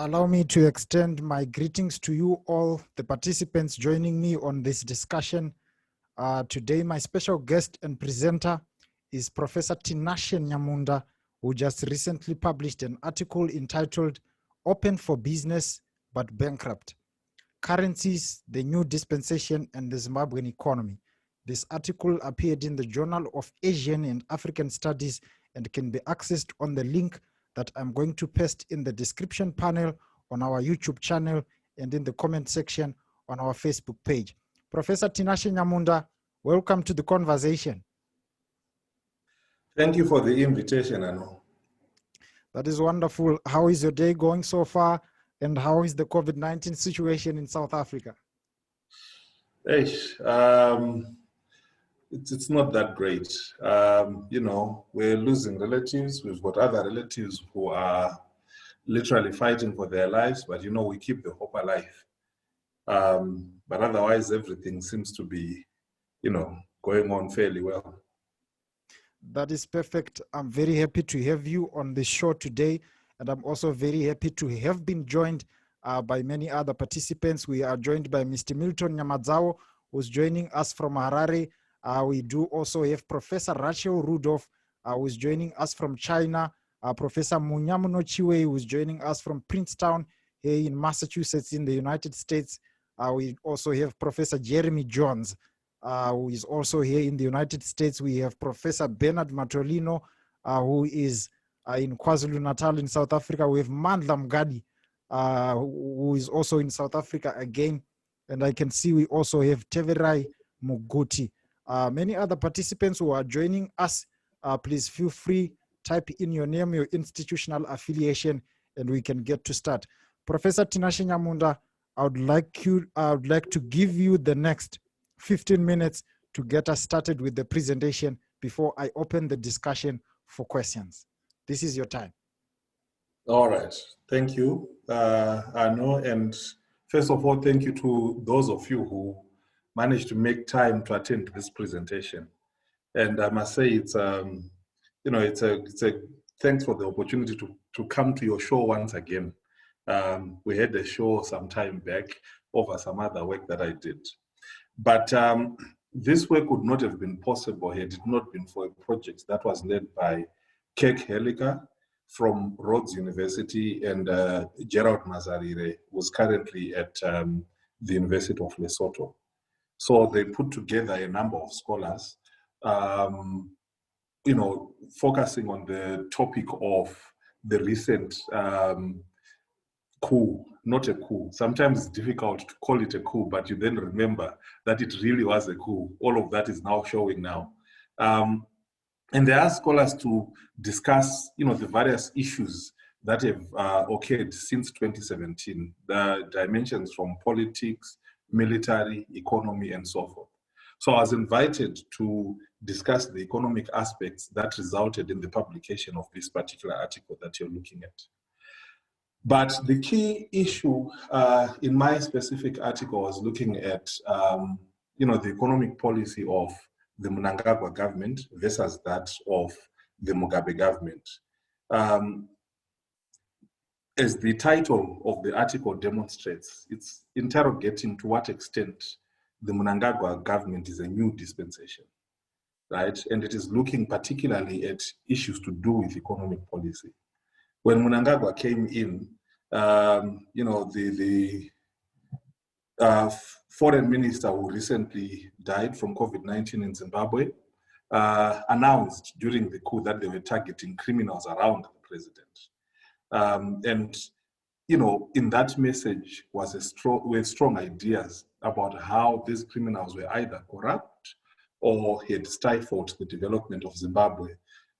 Allow me to extend my greetings to you all, the participants joining me on this discussion. Today, my special guest and presenter is Professor Tinashe Nyamunda, who just recently published an article entitled "Open for Business but Bankrupt: Currencies, the New Dispensation and the Zimbabwean Economy." This article appeared in the Journal of Asian and African Studies and can be accessed on the link that I'm going to paste in the description panel on our YouTube channel and in the comment section on our Facebook page. Professor Tinashe Nyamunda, welcome to the conversation. Thank you for the invitation, Anu. That is wonderful. How is your day going so far? And how is the COVID-19 situation in South Africa? It's not that great. We're losing relatives. We've got other relatives who are literally fighting for their lives, but we keep the hope alive. But otherwise, everything seems to be, going on fairly well. That is perfect. I'm very happy to have you on the show today. And I'm also very happy to have been joined by many other participants. We are joined by Mr. Milton Nyamadzao, who's joining us from Harare. We do also have Professor Rachel Rudolph, who is joining us from China. Professor Munyamuno Chiwe, who is joining us from Princeton here in Massachusetts in the United States. We also have Professor Jeremy Jones, who is also here in the United States. We have Professor Bernard Matolino, who is in KwaZulu-Natal in South Africa. We have Mandla Mgadi, who is also in South Africa again. And I can see we also have Teverai Muguti. Many other participants who are joining us, please feel free, type in your name, your institutional affiliation, and we can get to start. Professor Tinashe Nyamunda, I would like to give you the next 15 minutes to get us started with the presentation before I open the discussion for questions. This is your time. All right. Thank you, Arno. And first of all, thank you to those of you who managed to make time to attend this presentation. And I must say, it's a thanks for the opportunity to come to your show once again. We had a show some time back over some other work that I did. But this work would not have been possible had it not been for a project that was led by Kirk Helliker from Rhodes University and Gerald Mazarire, who's currently at the University of Lesotho. So they put together a number of scholars, focusing on the topic of the recent coup, not a coup. Sometimes it's difficult to call it a coup, but you then remember that it really was a coup. All of that is now showing now. And they asked scholars to discuss, the various issues that have occurred since 2017, the dimensions from politics, military, economy, and so forth. So I was invited to discuss the economic aspects that resulted in the publication of this particular article that you're looking at. But the key issue in my specific article was looking at, the economic policy of the Mnangagwa government versus that of the Mugabe government. As the title of the article demonstrates, it's interrogating to what extent the Mnangagwa government is a new dispensation, right? And it is looking particularly at issues to do with economic policy. When Mnangagwa came in, the foreign minister who recently died from COVID-19 in Zimbabwe announced during the coup that they were targeting criminals around the president. In that message were strong ideas about how these criminals were either corrupt or had stifled the development of Zimbabwe,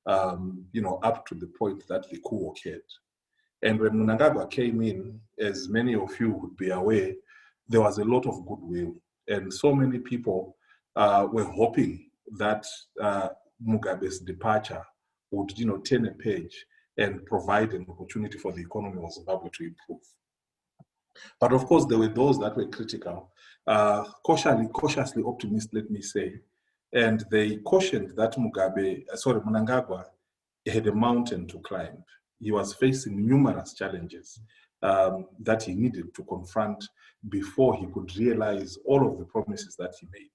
up to the point that the coup occurred. And when Mnangagwa came in, as many of you would be aware, there was a lot of goodwill. And so many people were hoping that Mugabe's departure would, turn a page and provide an opportunity for the economy of Zimbabwe to improve. But of course, there were those that were critical, cautiously optimistic, let me say, and they cautioned that Mnangagwa had a mountain to climb. He was facing numerous challenges, that he needed to confront before he could realize all of the promises that he made.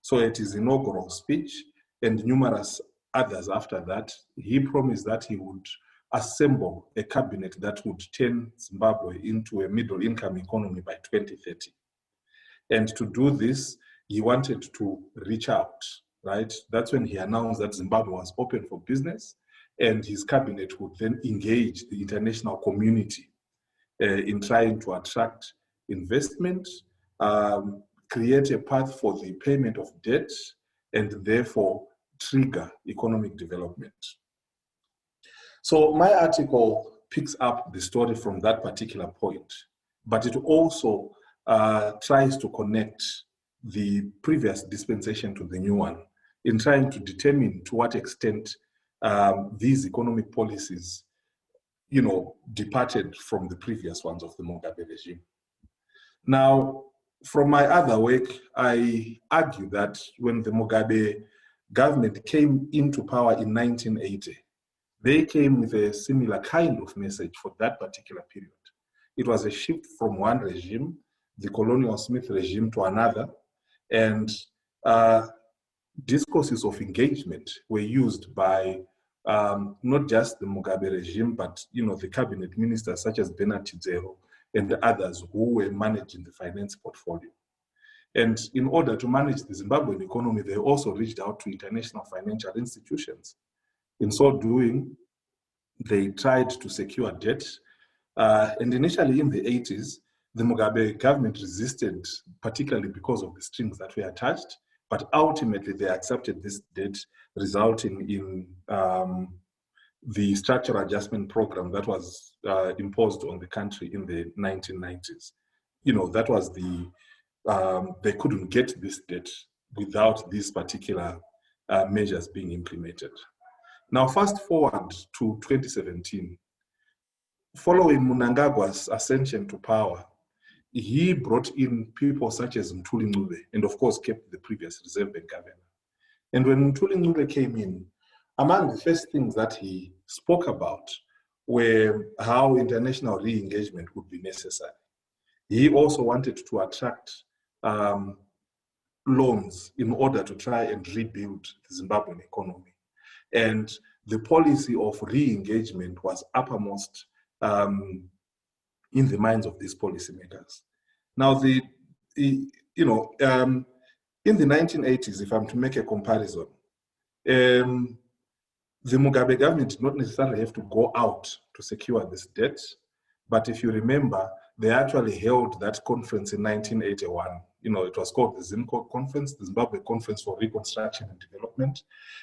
So at his inaugural speech and numerous others after that, he promised that he would assemble a cabinet that would turn Zimbabwe into a middle-income economy by 2030. And to do this, he wanted to reach out, right? That's when he announced that Zimbabwe was open for business, and his cabinet would then engage the international community in trying to attract investment, create a path for the payment of debt, and therefore trigger economic development. So my article picks up the story from that particular point, but it also tries to connect the previous dispensation to the new one in trying to determine to what extent these economic policies, departed from the previous ones of the Mugabe regime. Now, from my other work, I argue that when the Mugabe government came into power in 1980, they came with a similar kind of message for that particular period. It was a shift from one regime, the colonial Smith regime, to another, and discourses of engagement were used by not just the Mugabe regime, but the cabinet ministers such as Bernard Chidzero and the others who were managing the finance portfolio. And in order to manage the Zimbabwean economy, they also reached out to international financial institutions. In so doing, they tried to secure debt. And initially in the 80s, the Mugabe government resisted, particularly because of the strings that were attached. But ultimately, they accepted this debt, resulting in the structural adjustment program that was imposed on the country in the 1990s. That was they couldn't get this debt without these particular measures being implemented. Now, fast forward to 2017. Following Mnangagwa's ascension to power, he brought in people such as Ngube and, of course, kept the previous Reserve Bank governor. And when Ngube came in, among the first things that he spoke about were how international re-engagement would be necessary. He also wanted to attract loans in order to try and rebuild the Zimbabwean economy. And the policy of re-engagement was uppermost in the minds of these policymakers. Now, in the 1980s, if I'm to make a comparison, the Mugabe government did not necessarily have to go out to secure this debt, but if you remember, they actually held that conference in 1981. It was called the ZIMCO conference, the Zimbabwe Conference for Reconstruction and Development,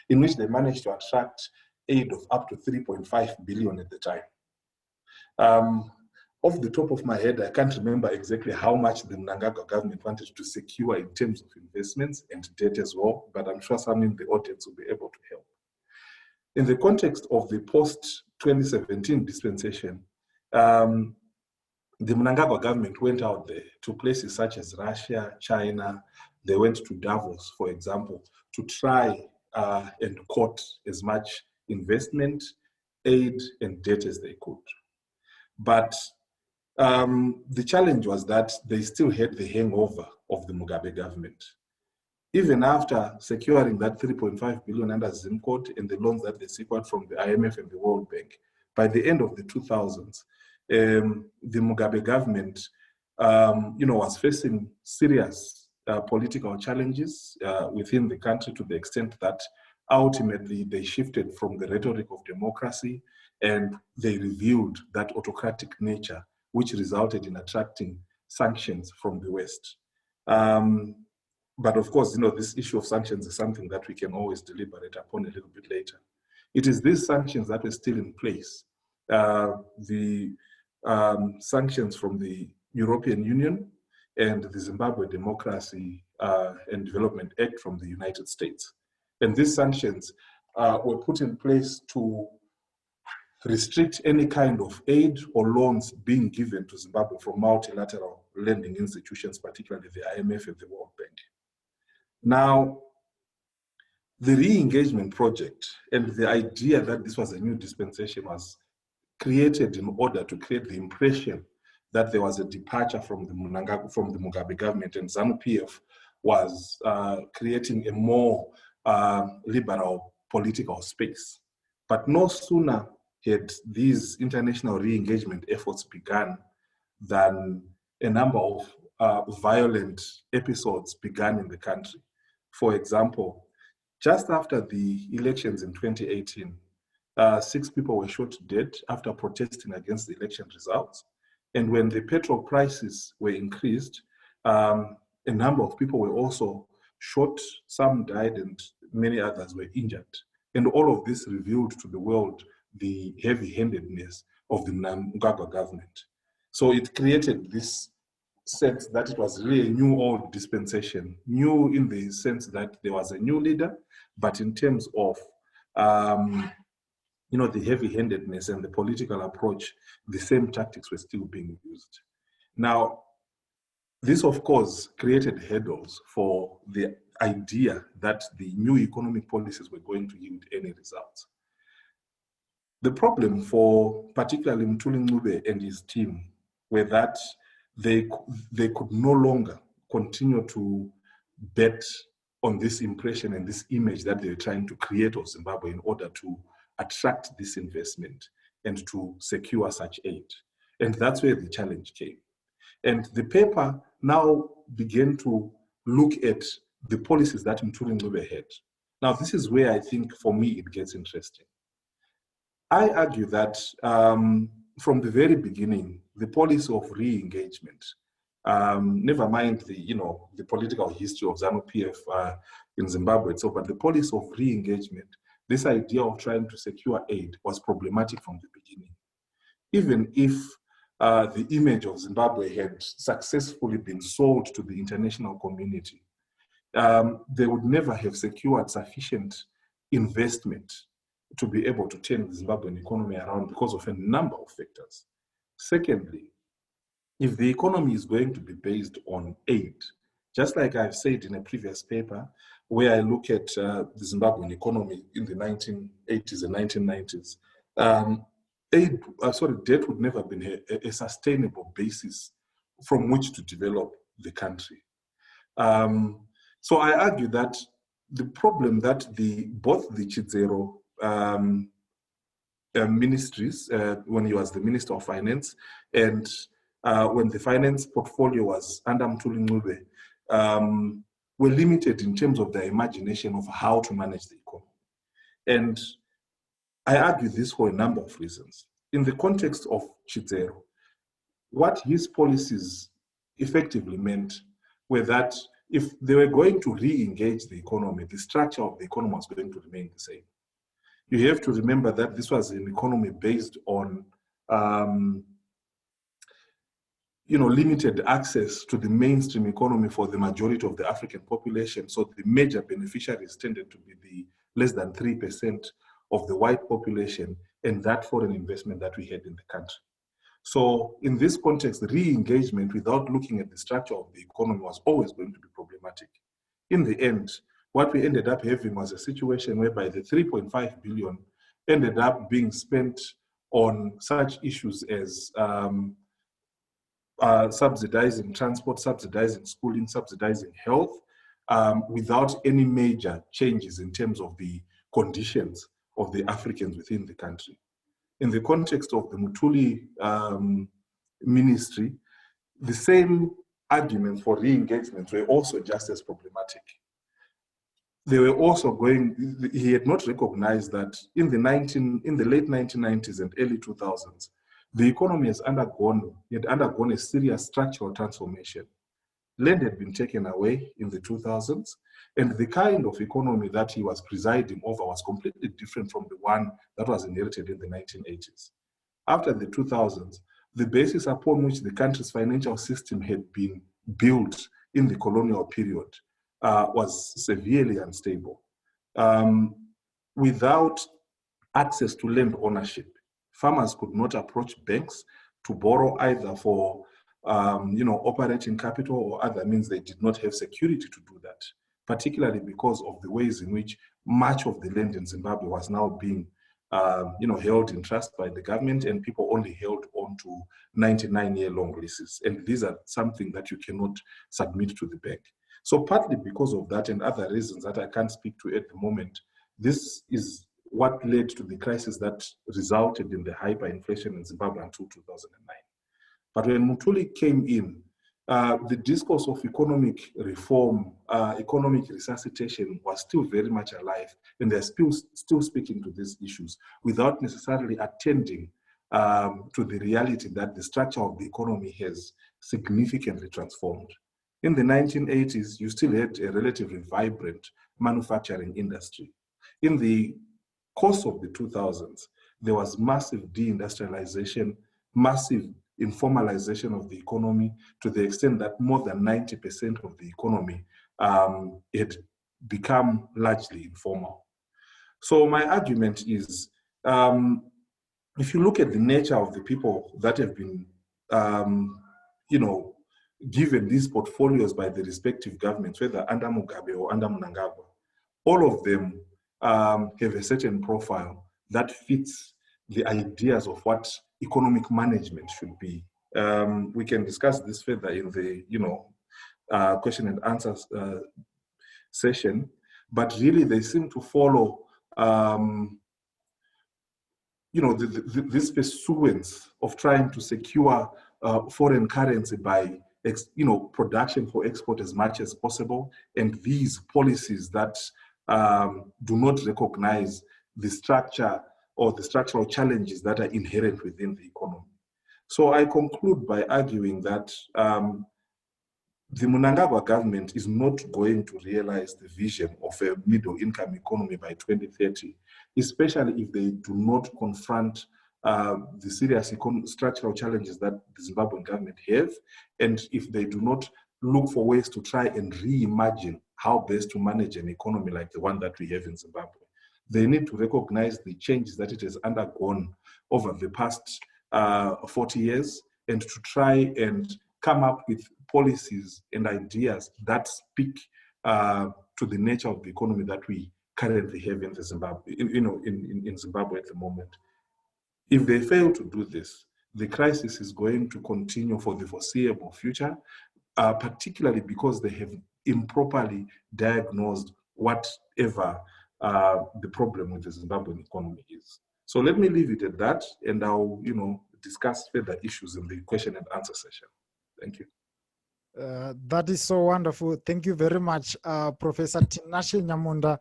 in which they managed to attract aid of up to 3.5 billion at the time. Off the top of my head, I can't remember exactly how much the Mnangagwa government wanted to secure in terms of investments and debt as well, but I'm sure some in the audience will be able to help. In the context of the post-2017 dispensation, the Mnangagwa government went out there to places such as Russia, China. They went to Davos, for example, to try and court as much investment, aid, and debt as they could. But the challenge was that they still had the hangover of the Mugabe government. Even after securing that 3.5 billion under ZIMCO and the loans that they secured from the IMF and the World Bank, by the end of the 2000s, the Mugabe government, was facing serious political challenges within the country, to the extent that ultimately they shifted from the rhetoric of democracy and they revealed that autocratic nature, which resulted in attracting sanctions from the West. But of course, this issue of sanctions is something that we can always deliberate upon a little bit later. It is these sanctions that were still in place. The sanctions from the European Union and the Zimbabwe Democracy and Development Act from the United States. And these sanctions were put in place to restrict any kind of aid or loans being given to Zimbabwe from multilateral lending institutions, particularly the IMF and the World Bank. Now, the re-engagement project and the idea that this was a new dispensation was created in order to create the impression that there was a departure from the Mugabe government, and ZANU-PF was creating a more liberal political space. But no sooner had these international re-engagement efforts begun than a number of violent episodes began in the country. For example, just after the elections in 2018, 6 people were shot dead after protesting against the election results. And when the petrol prices were increased, a number of people were also shot, some died, and many others were injured. And all of this revealed to the world the heavy-handedness of the Mnangagwa government. So it created this sense that it was really a new old dispensation, new in the sense that there was a new leader, but in terms of the heavy-handedness and the political approach, the same tactics were still being used. Now, this, of course, created hurdles for the idea that the new economic policies were going to yield any results. The problem for particularly Mthuli Ncube and his team were that they could no longer continue to bet on this impression and this image that they were trying to create of Zimbabwe in order to attract this investment and to secure such aid. And that's where the challenge came. And the paper now began to look at the policies that Mthuli Ncube had. Now, this is where I think, for me, it gets interesting. I argue that from the very beginning, the policy of re-engagement, never mind the political history of ZANU-PF in Zimbabwe itself, but the policy of re-engagement, this idea of trying to secure aid was problematic from the beginning. Even if the image of Zimbabwe had successfully been sold to the international community, they would never have secured sufficient investment to be able to turn the Zimbabwean economy around because of a number of factors. Secondly, if the economy is going to be based on aid, just like I've said in a previous paper, where I look at the Zimbabwean economy in the 1980s and 1990s, debt would never have been a sustainable basis from which to develop the country. So I argue that the problem that both the Chidzero ministries, when he was the Minister of Finance, and when the finance portfolio was under Mthuli Ncube, were limited in terms of their imagination of how to manage the economy. And I argue this for a number of reasons. In the context of Chidzero, what his policies effectively meant were that if they were going to re-engage the economy, the structure of the economy was going to remain the same. You have to remember that this was an economy based on limited access to the mainstream economy for the majority of the African population. So the major beneficiaries tended to be the less than 3% of the white population and that foreign investment that we had in the country. So in this context, re-engagement without looking at the structure of the economy was always going to be problematic. In the end, what we ended up having was a situation whereby the 3.5 billion ended up being spent on such issues as subsidizing transport, subsidizing schooling, subsidizing health, without any major changes in terms of the conditions of the Africans within the country. In the context of the Mthuli ministry, the same arguments for re-engagement were also just as problematic. They were also he had not recognized that in the late 1990s and early 2000s, the economy had undergone a serious structural transformation. Land had been taken away in the 2000s, and the kind of economy that he was presiding over was completely different from the one that was inherited in the 1980s. After the 2000s, the basis upon which the country's financial system had been built in the colonial period was severely unstable. Without access to land ownership, farmers could not approach banks to borrow either for operating capital or other means. They did not have security to do that, particularly because of the ways in which much of the land in Zimbabwe was now being held in trust by the government, and people only held on to 99-year-long leases. And these are something that you cannot submit to the bank. So partly because of that and other reasons that I can't speak to at the moment, this is what led to the crisis that resulted in the hyperinflation in Zimbabwe until 2009. But when Mutuli came in, the discourse of economic reform, economic resuscitation was still very much alive, and they're still speaking to these issues without necessarily attending to the reality that the structure of the economy has significantly transformed. In the 1980s, you still had a relatively vibrant manufacturing industry. In the course of the 2000s, there was massive deindustrialization, massive informalization of the economy, to the extent that more than 90% of the economy had become largely informal. So my argument is, if you look at the nature of the people that have been, given these portfolios by the respective governments, whether under Mugabe or under Mnangagwa, all of them have a certain profile that fits the ideas of what economic management should be. We can discuss this further in the question and answers session, but really they seem to follow this pursuance of trying to secure foreign currency by production for export as much as possible, and these policies that do not recognize the structure or the structural challenges that are inherent within the economy. So I conclude by arguing that the Mnangagwa government is not going to realize the vision of a middle-income economy by 2030, especially if they do not confront the serious structural challenges that the Zimbabwean government have, and if they do not look for ways to try and reimagine how best to manage an economy like the one that we have in Zimbabwe. They need to recognize the changes that it has undergone over the past 40 years, and to try and come up with policies and ideas that speak to the nature of the economy that we currently have in Zimbabwe, in Zimbabwe at the moment. If they fail to do this, the crisis is going to continue for the foreseeable future, particularly because they have improperly diagnosed whatever the problem with the Zimbabwean economy is. So let me leave it at that, and I'll discuss further issues in the question and answer session. Thank you. That is so wonderful. Thank you very much, Professor Tinashe Nyamunda,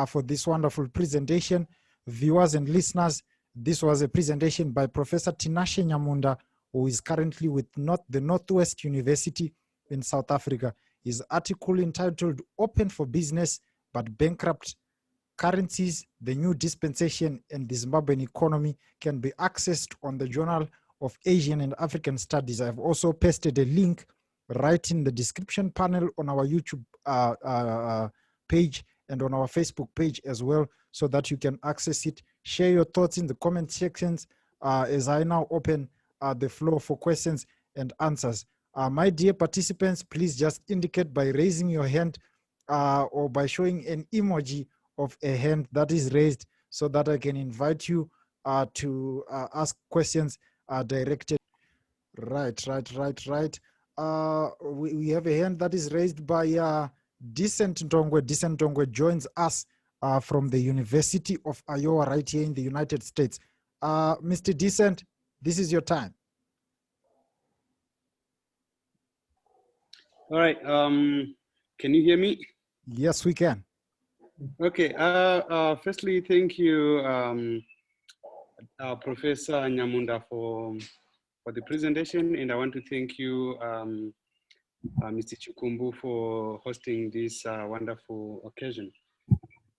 for this wonderful presentation. Viewers and listeners, this was a presentation by Professor Tinashe Nyamunda, who is currently with the Northwest University in South Africa. His article entitled "Open for Business but Bankrupt Currencies, the New Dispensation and the Zimbabwean Economy" can be accessed on the Journal of Asian and African Studies. I've also pasted a link right in the description panel on our YouTube page and on our Facebook page as well, so that you can access it. Share your thoughts in the comment sections as I now open the floor for questions and answers. My dear participants, please just indicate by raising your hand or by showing an emoji of a hand that is raised, so that I can invite you to ask questions directed. Right. We have a hand that is raised by Decent Ndongwe. Decent Ndongwe joins us from the University of Iowa right here in the United States. Mr. Decent, this is your time. All right. Can you hear me? Yes, we can. Okay. Firstly, thank you, Professor Nyamunda, for the presentation, and I want to thank you, Mr. Chikumbu, for hosting this wonderful occasion.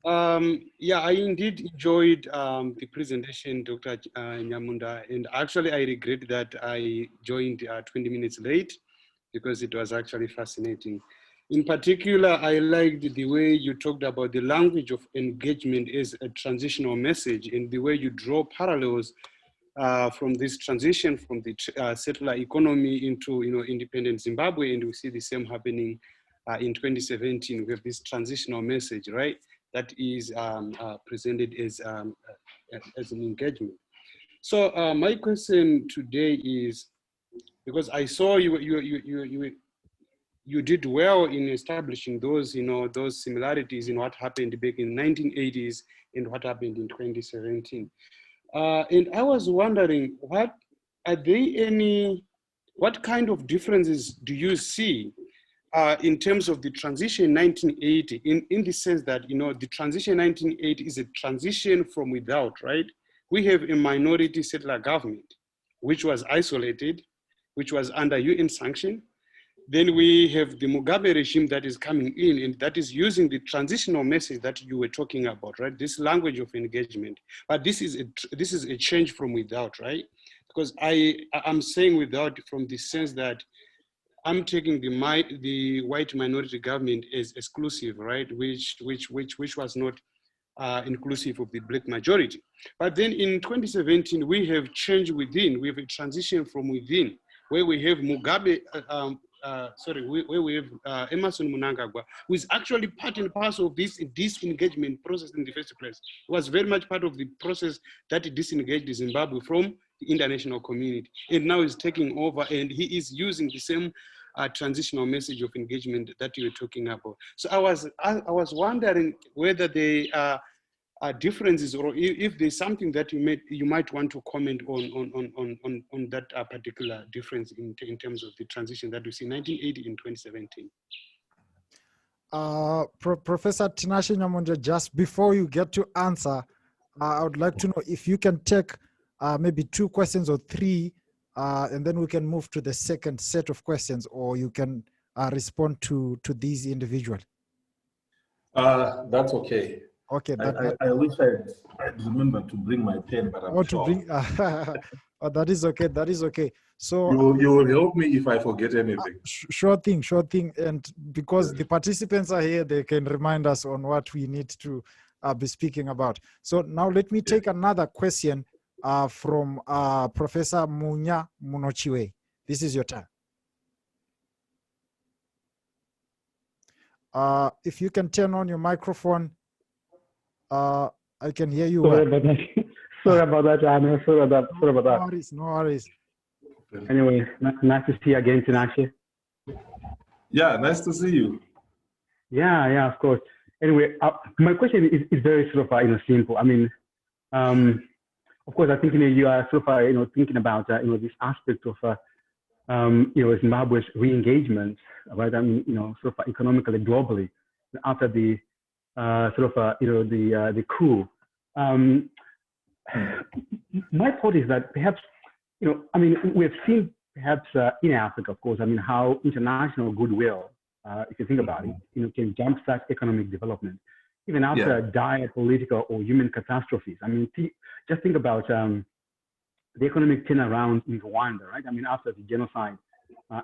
Yeah, I indeed enjoyed the presentation, Dr. Nyamunda, and actually I regret that I joined 20 minutes late, because it was actually fascinating. In particular, I liked the way you talked about the language of engagement as a transitional message, and the way you draw parallels from this transition from the settler economy into independent Zimbabwe, and we see the same happening in 2017 with this transitional message, right? that is presented as an engagement. So my question today is, because I saw you did well in establishing those, those similarities in what happened back in the 1980s and what happened in 2017. And I was wondering, what kind of differences do you see in terms of the transition 1980, in the sense that, the transition 1980 is a transition from without, right? We have a minority settler government, which was isolated, which was under UN sanction. Then we have the Mugabe regime that is coming in, and that is using the transitional message that you were talking about, right? This language of engagement. But this is a change from without, right? Because I'm saying without from the sense that I'm taking the white minority government as exclusive, right? Which was not inclusive of the black majority. But then in 2017, we have change within. We have a transition from within, where we have Mugabe. Where we have Emerson Mnangagwa, who is actually part and parcel of this disengagement process in the first place. It was very much part of the process that disengaged Zimbabwe from the international community. And now he's taking over, and he is using the same transitional message of engagement that you were talking about. So I was wondering whether they are differences, or if there's something that you might want to comment on that particular difference in terms of the transition that we see 1980 and 2017. Professor Tinashe Nyamunda, just before you get to answer, I would like to know if you can take maybe 2 questions or 3, and then we can move to the second set of questions, or you can respond to these individually. That's okay. Okay. I wish I'd remember to bring my pen, but I'm sure. Oh, that is okay. That is okay. So you will help me if I forget anything. Sure thing. And because the participants are here, they can remind us on what we need to be speaking about. So now let me take another question from Professor Munya Munochiwe. This is your turn. If you can turn on your microphone, I can hear you. Sorry about that. Sorry about that, Anna. Sorry about that. No worries. Anyway, nice to see you again, Tinashe. Yeah, nice to see you. Yeah, of course. Anyway, my question is very sort of simple. I mean, of course, I think you are sort of thinking about this aspect of Zimbabwe's re-engagement, right? I mean, sort of economically, globally, after the the coup. My thought is that perhaps, I mean, we have seen perhaps in Africa, of course, I mean, how international goodwill, if you think about it, can jumpstart economic development, even after dire political or human catastrophes. I mean, just think about the economic turnaround in Rwanda, right? I mean, after the genocide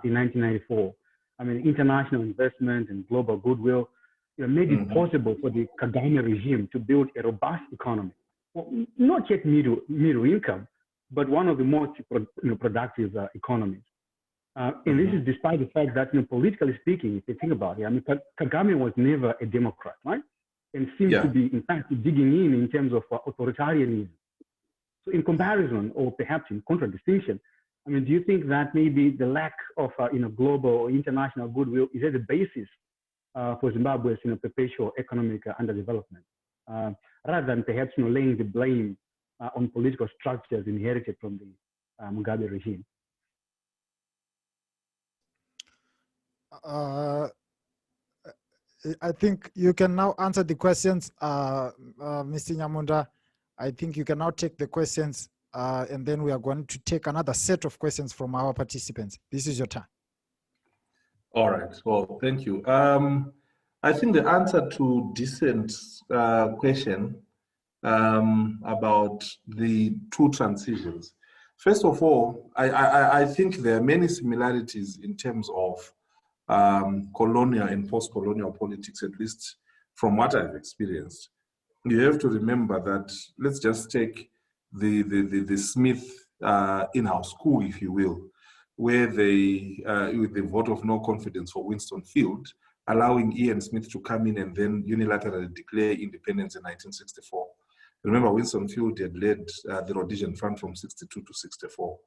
in 1994, I mean, international investment and global goodwill made it possible for the Kagame regime to build a robust economy. Well, not yet middle income, but one of the most productive economies. And this is despite the fact that, politically speaking, if you think about it, I mean, Kagame was never a Democrat, right? And seems to be, in fact, digging in terms of authoritarianism. So in comparison, or perhaps in contradistinction, I mean, do you think that maybe the lack of global or international goodwill is at the basis for Zimbabwe's perpetual economic underdevelopment, rather than perhaps laying the blame on political structures inherited from the Mugabe regime? I think you can now answer the questions, Mr. Nyamunda. I think you can now take the questions, and then we are going to take another set of questions from our participants. This is your turn. All right. Well, thank you. I think the answer to Decent's question about the 2 transitions. First of all, I think there are many similarities in terms of colonial and post-colonial politics, at least from what I've experienced. You have to remember that, let's just take the Smith in-house coup, if you will, where they, with the vote of no confidence for Winston Field, allowing Ian Smith to come in and then unilaterally declare independence in 1964. Remember, Winston Field had led the Rhodesian Front from 62 to 64.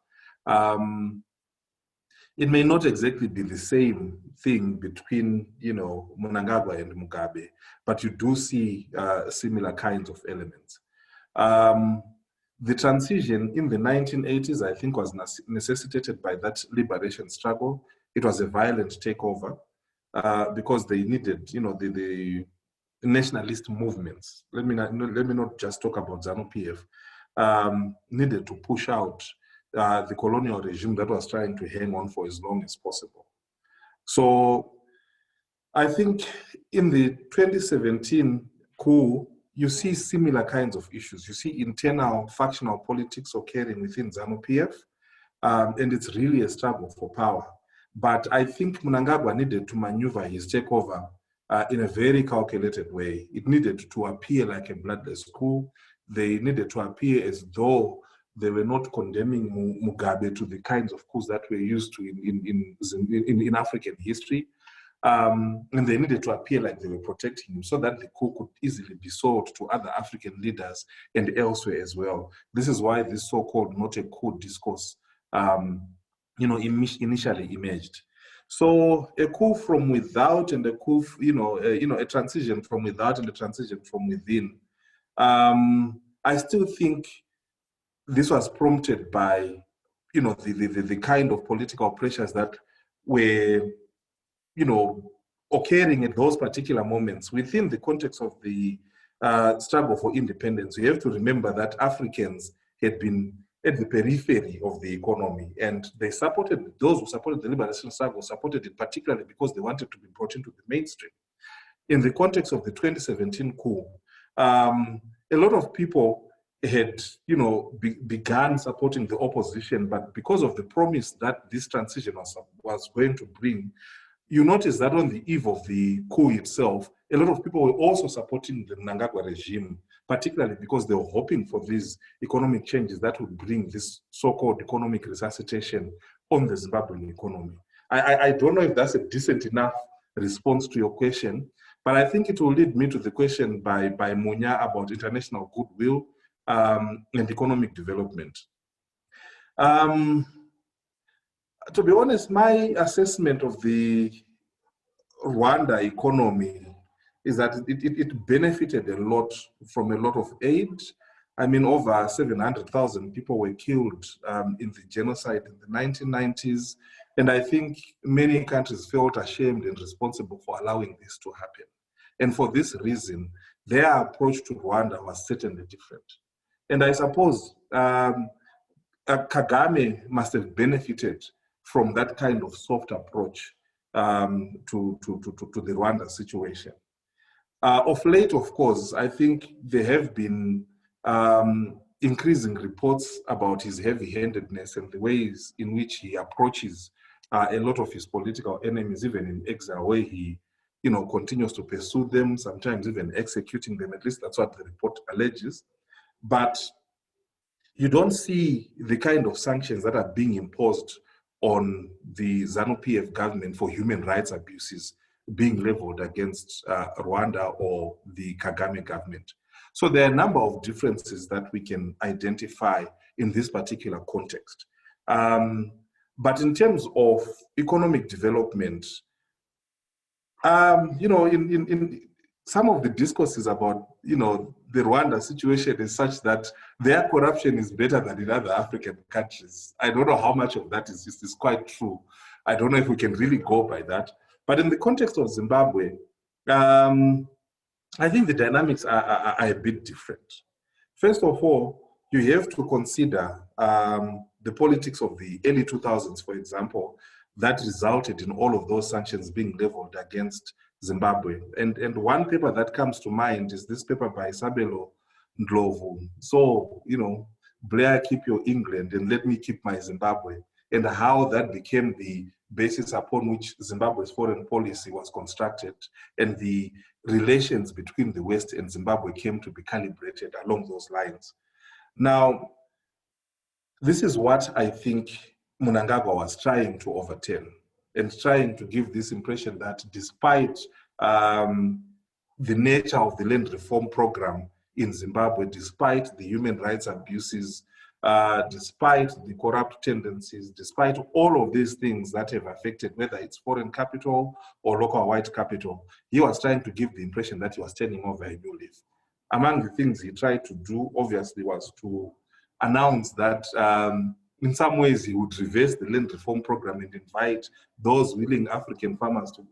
It may not exactly be the same thing between, Mnangagwa and Mugabe, but you do see similar kinds of elements. The transition in the 1980s, I think, was necessitated by that liberation struggle. It was a violent takeover because they needed, the nationalist movements. Let me not just talk about ZANU-PF. Needed to push out the colonial regime that was trying to hang on for as long as possible. So I think in the 2017 coup, you see similar kinds of issues. You see internal factional politics occurring within ZANU-PF, and it's really a struggle for power. But I think Mnangagwa needed to maneuver his takeover in a very calculated way. It needed to appear like a bloodless coup. They needed to appear as though they were not condemning Mugabe to the kinds of coups that we're used to in African history. And they needed to appear like they were protecting him so that the coup could easily be sold to other African leaders and elsewhere as well. This is why this so-called not a coup discourse, initially emerged. So a coup from without and a coup, a transition from without and a transition from within. I still think this was prompted by, the kind of political pressures that were, occurring at those particular moments within the context of the struggle for independence. You have to remember that Africans had been at the periphery of the economy, and they supported, those who supported the liberation struggle supported it particularly because they wanted to be brought into the mainstream. In the context of the 2017 coup, a lot of people had, begun supporting the opposition, but because of the promise that this transition was going to bring, you notice that on the eve of the coup itself, a lot of people were also supporting the Mnangagwa regime, particularly because they were hoping for these economic changes that would bring this so-called economic resuscitation on the Zimbabwean economy. I don't know if that's a decent enough response to your question, but I think it will lead me to the question by Munya about international goodwill and economic development. To be honest, my assessment of the Rwanda economy is that it benefited a lot from a lot of aid. I mean, over 700,000 people were killed in the genocide in the 1990s. And I think many countries felt ashamed and responsible for allowing this to happen. And for this reason, their approach to Rwanda was certainly different. And I suppose Kagame must have benefited from that kind of soft approach to the Rwanda situation. Of late, of course, I think there have been increasing reports about his heavy-handedness and the ways in which he approaches a lot of his political enemies, even in exile, where he continues to pursue them, sometimes even executing them. At least that's what the report alleges. But you don't see the kind of sanctions that are being imposed on the ZANU-PF government for human rights abuses being leveled against Rwanda or the Kagame government. So there are a number of differences that we can identify in this particular context. But in terms of economic development, in some of the discourses about, the Rwanda situation is such that their corruption is better than in other African countries. I don't know how much of that is quite true. I don't know if we can really go by that. But in the context of Zimbabwe, I think the dynamics are a bit different. First of all, you have to consider the politics of the early 2000s, for example, that resulted in all of those sanctions being leveled against Zimbabwe. And one paper that comes to mind is this paper by Sabelo Ndlovu. So, Blair, keep your England and let me keep my Zimbabwe, and how that became the basis upon which Zimbabwe's foreign policy was constructed, and the relations between the West and Zimbabwe came to be calibrated along those lines. Now, this is what I think Mnangagwa was trying to overturn. and trying to give this impression that despite the nature of the land reform program in Zimbabwe, despite the human rights abuses, despite the corrupt tendencies, despite all of these things that have affected whether it's foreign capital or local white capital, he was trying to give the impression that he was turning over a new leaf. Among the things he tried to do, obviously, was to announce that in some ways he would reverse the land reform program and invite those willing African farmers to,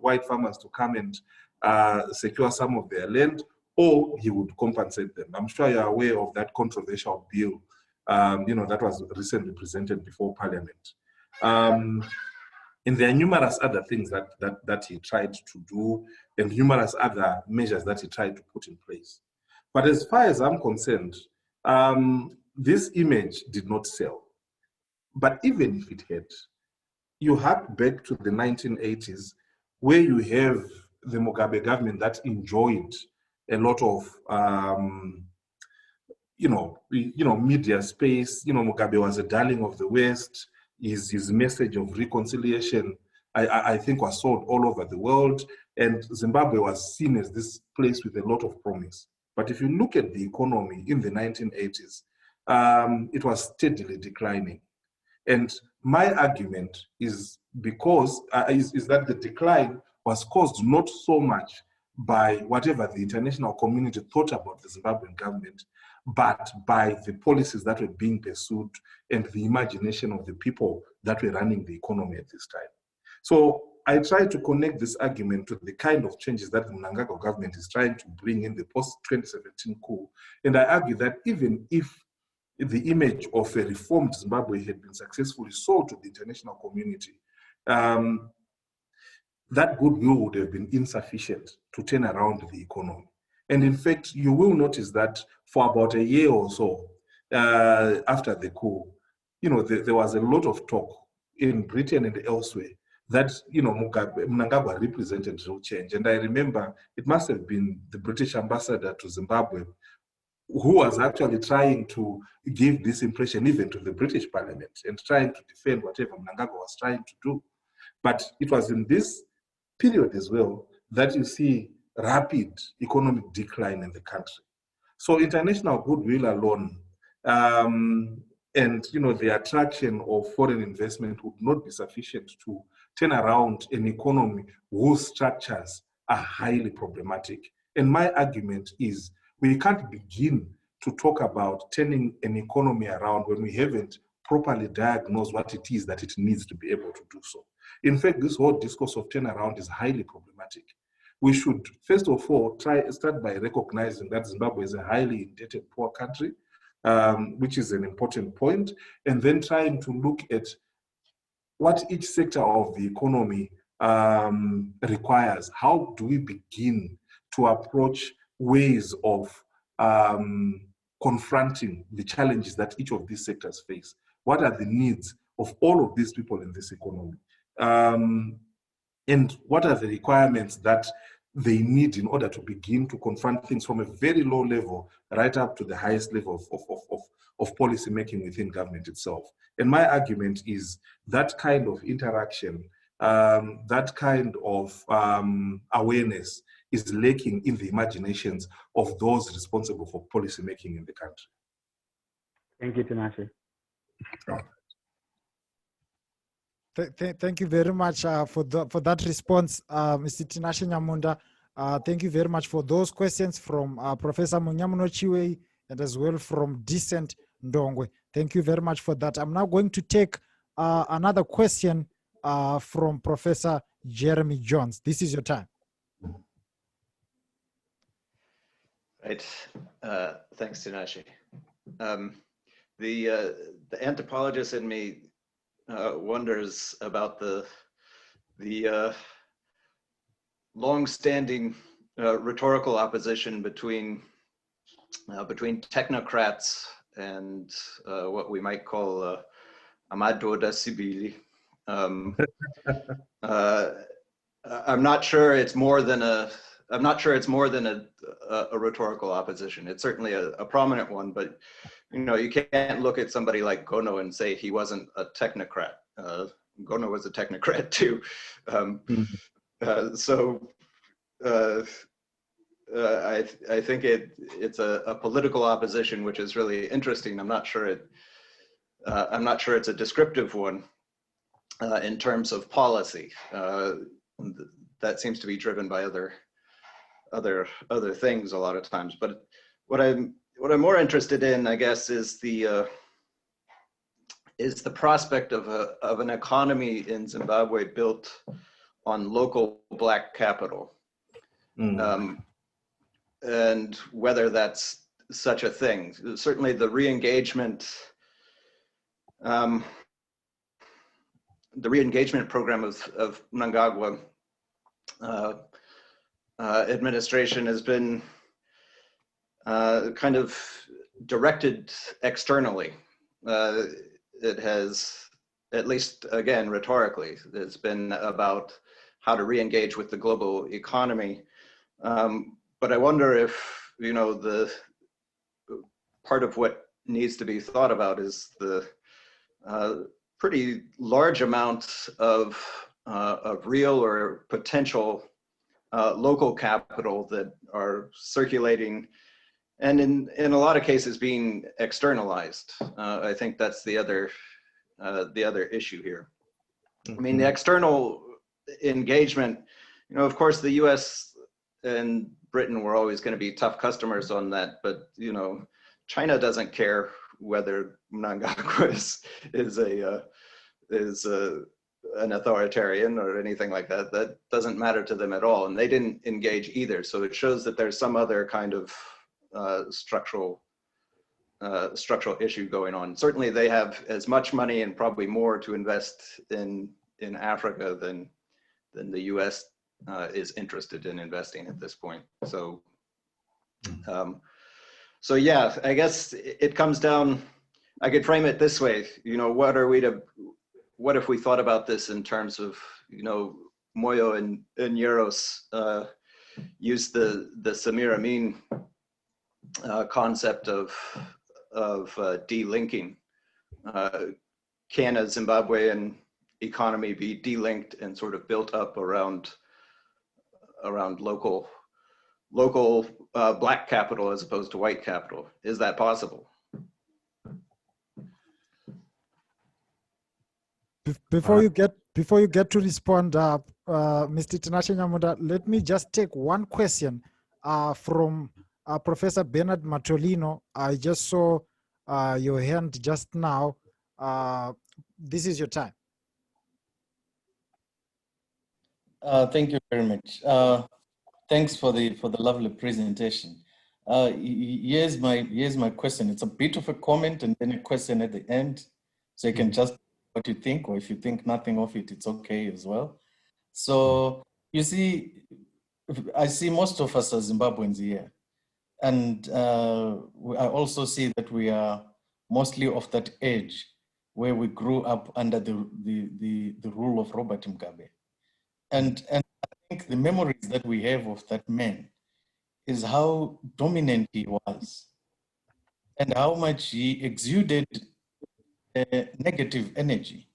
white farmers to come and secure some of their land, or he would compensate them. I'm sure you're aware of that controversial bill, that was recently presented before Parliament. And there are numerous other things that he tried to do, and numerous other measures that he tried to put in place. But as far as I'm concerned, this image did not sell. But even if it had, you hark back to the 1980s, where you have the Mugabe government that enjoyed a lot of, media space. Mugabe was a darling of the West. His message of reconciliation, I think, was sold all over the world. And Zimbabwe was seen as this place with a lot of promise. But if you look at the economy in the 1980s, it was steadily declining. And my argument is because is that the decline was caused not so much by whatever the international community thought about the Zimbabwean government, but by the policies that were being pursued and the imagination of the people that were running the economy at this time. So I try to connect this argument to the kind of changes that the Mnangagwa government is trying to bring in the post-2017 coup. And I argue that even if the image of a reformed Zimbabwe had been successfully sold to the international community, that goodwill would have been insufficient to turn around the economy. And in fact, you will notice that for about a year or so after the coup, there was a lot of talk in Britain and elsewhere that, Mnangagwa represented real change. And I remember it must have been the British ambassador to Zimbabwe who was actually trying to give this impression even to the British Parliament and trying to defend whatever Mnangagwa was trying to do. But it was in this period as well that you see rapid economic decline in the country. So international goodwill alone and the attraction of foreign investment would not be sufficient to turn around an economy whose structures are highly problematic. And my argument is we can't begin to talk about turning an economy around when we haven't properly diagnosed what it is that it needs to be able to do so. In fact, this whole discourse of turnaround is highly problematic. We should, first of all, start by recognizing that Zimbabwe is a highly indebted poor country, which is an important point, and then trying to look at what each sector of the economy requires. How do we begin to approach ways of confronting the challenges that each of these sectors face? What are the needs of all of these people in this economy? And what are the requirements that they need in order to begin to confront things from a very low level right up to the highest level of policy making within government itself? And my argument is that kind of interaction, that kind of awareness is lacking in the imaginations of those responsible for policy making in the country. Thank you, Tinashe. Thank you very much for that response, Mr. Tinashe Nyamunda. Thank you very much for those questions from Professor Munyamuno Chiwe and as well from Decent Ndongwe. Thank you very much for that. I'm now going to take another question from Professor Jeremy Jones. This is your time. Right. Thanks, Tinashe. The anthropologist in me wonders about the long-standing rhetorical opposition between technocrats and what we might call amadoda sibili. I'm not sure it's more than a rhetorical opposition. It's certainly a prominent one, but you can't look at somebody like Gono and say he wasn't a technocrat. Gono was a technocrat too. I think it's a political opposition, which is really interesting. I'm not sure it's a descriptive one in terms of policy. That seems to be driven by other things a lot of times. But what I'm more interested in, I guess, is the prospect of an economy in Zimbabwe built on local Black capital, and whether that's such a thing. Certainly, the re-engagement program of Mnangagwa administration has been kind of directed externally. It has, at least again rhetorically, it's been about how to re-engage with the global economy. But I wonder if, the part of what needs to be thought about is the pretty large amount of real or potential local capital that are circulating, and in a lot of cases being externalized. I think that's the other issue here. I mean, the external engagement, of course, the U.S. and Britain were always going to be tough customers on that, but China doesn't care whether Mnangagwa is an authoritarian or anything like that. That doesn't matter to them at all, and they didn't engage either. So it shows that there's some other kind of structural issue going on. Certainly, they have as much money and probably more to invest in Africa than the U.S. Is interested in investing at this point. So, so yeah, I guess it comes down. I could frame it this way. What if we thought about this in terms of, Moyo and Euros used the Samir Amin concept of delinking. Can a Zimbabwean economy be delinked and sort of built up around local Black capital as opposed to white capital? Is that possible? Before you get to respond, Mr. Tinashe Nyamunda, let me just take one question from Professor Bernard Matolino. I just saw your hand just now. This is your time. Thank you very much. Thanks for the lovely presentation. Here's my question. It's a bit of a comment and then a question at the end, so you can just what you think, or if you think nothing of it, it's okay as well. So you see, I see most of us are Zimbabweans here, and I also see that we are mostly of that age where we grew up under the rule of Robert Mugabe, and I think the memories that we have of that man is how dominant he was and how much he exuded negative energy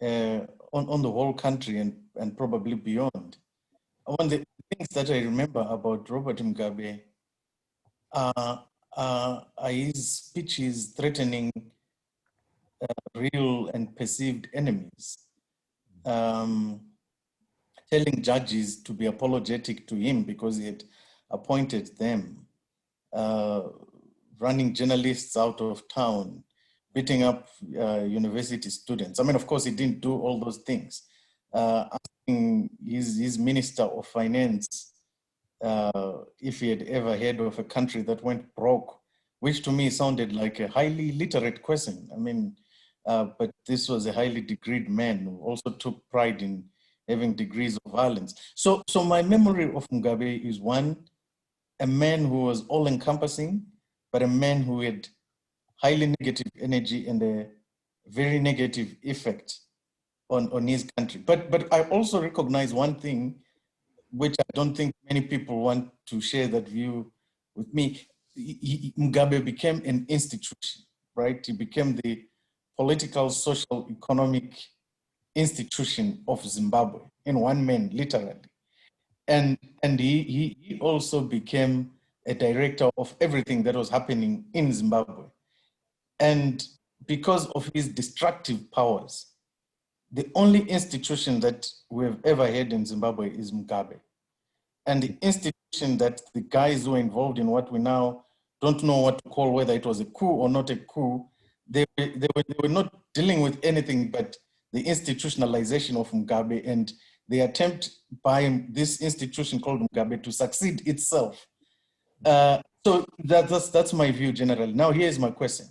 on the whole country and probably beyond. One of the things that I remember about Robert Mugabe are his speeches threatening real and perceived enemies, telling judges to be apologetic to him because he had appointed them, running journalists out of town, beating up university students. I mean, of course, he didn't do all those things. Asking his Minister of Finance if he had ever heard of a country that went broke, which to me sounded like a highly literate question. I mean, but this was a highly degreed man who also took pride in having degrees of violence. So my memory of Mugabe is one, a man who was all-encompassing, but a man who had highly negative energy and a very negative effect on his country. But I also recognize one thing, which I don't think many people want to share that view with me. Mugabe became an institution, right? He became the political, social, economic institution of Zimbabwe in one man, literally. And he also became a director of everything that was happening in Zimbabwe. And because of his destructive powers, the only institution that we've ever had in Zimbabwe is Mugabe. And the institution that the guys who were involved in what we now don't know what to call, whether it was a coup or not a coup, they were not dealing with anything but the institutionalization of Mugabe and the attempt by this institution called Mugabe to succeed itself. So that's my view generally. Now here's my question.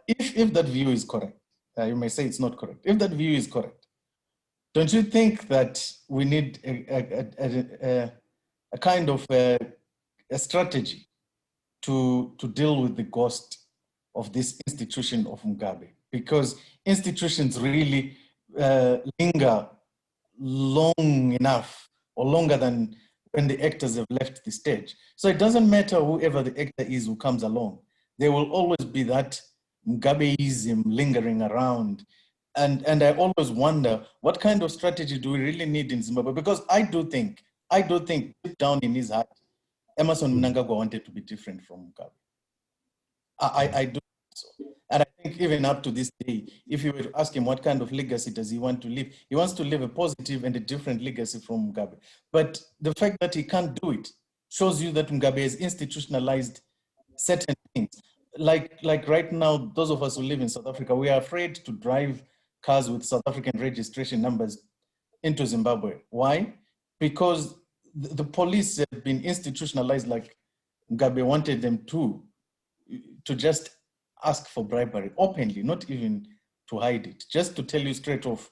If that view is correct, you may say it's not correct. If that view is correct, don't you think that we need a kind of a strategy to deal with the ghost of this institution of Mugabe? Because institutions really linger long enough or longer than when the actors have left the stage. So it doesn't matter whoever the actor is who comes along. There will always be that Mugabeism lingering around. And I always wonder, what kind of strategy do we really need in Zimbabwe? Because I do think deep down in his heart, Emerson Mnangagwa wanted to be different from Mugabe. I do think so. And I think even up to this day, if you were to ask him what kind of legacy does he want to leave, he wants to leave a positive and a different legacy from Mugabe. But the fact that he can't do it shows you that Mugabe has institutionalized certain things. Like right now, those of us who live in South Africa, we are afraid to drive cars with South African registration numbers into Zimbabwe. Why? Because the police have been institutionalized like Mugabe wanted them to just ask for bribery openly, not even to hide it, just to tell you straight off,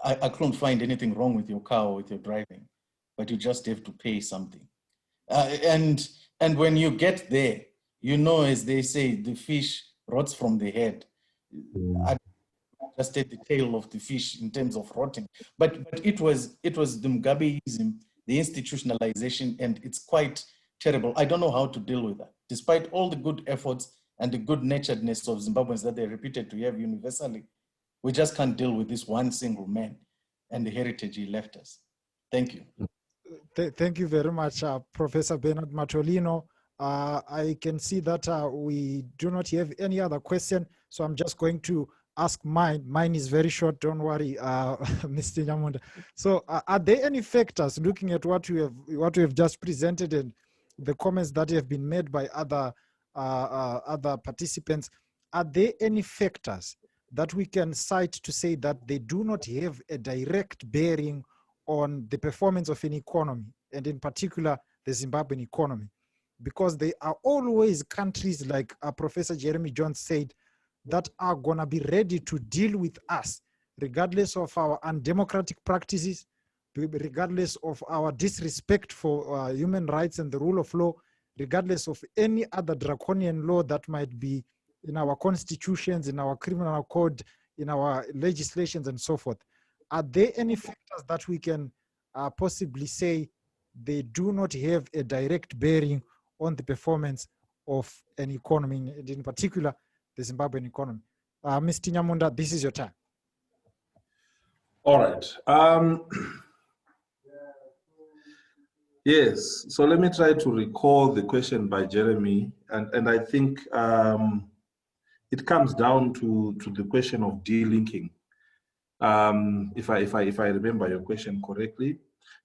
I couldn't find anything wrong with your car or with your driving, but you just have to pay something. And when you get there, you know, as they say, the fish rots from the head. I just ate the tail of the fish in terms of rotting. But it was the Mugabeism, the institutionalization, and it's quite terrible. I don't know how to deal with that. Despite all the good efforts and the good-naturedness of Zimbabweans that they're reputed to have universally, we just can't deal with this one single man and the heritage he left us. Thank you. Thank you very much, Professor Bernard Matolino. I can see that we do not have any other question, so I'm just going to ask mine. Mine is very short, don't worry, Mr. Nyamunda. So are there any factors, looking at what we have just presented and the comments that have been made by other participants, are there any factors that we can cite to say that they do not have a direct bearing on the performance of an economy, and in particular, the Zimbabwean economy? Because there are always countries, like Professor Jeremy Jones said, that are gonna be ready to deal with us, regardless of our undemocratic practices, regardless of our disrespect for human rights and the rule of law, regardless of any other draconian law that might be in our constitutions, in our criminal code, in our legislations, and so forth. Are there any factors that we can possibly say they do not have a direct bearing on the performance of an economy, and in particular, the Zimbabwean economy? Mr. Nyamunda, this is your time. All right. Yes, so let me try to recall the question by Jeremy, and I think it comes down to the question of delinking. If I remember your question correctly,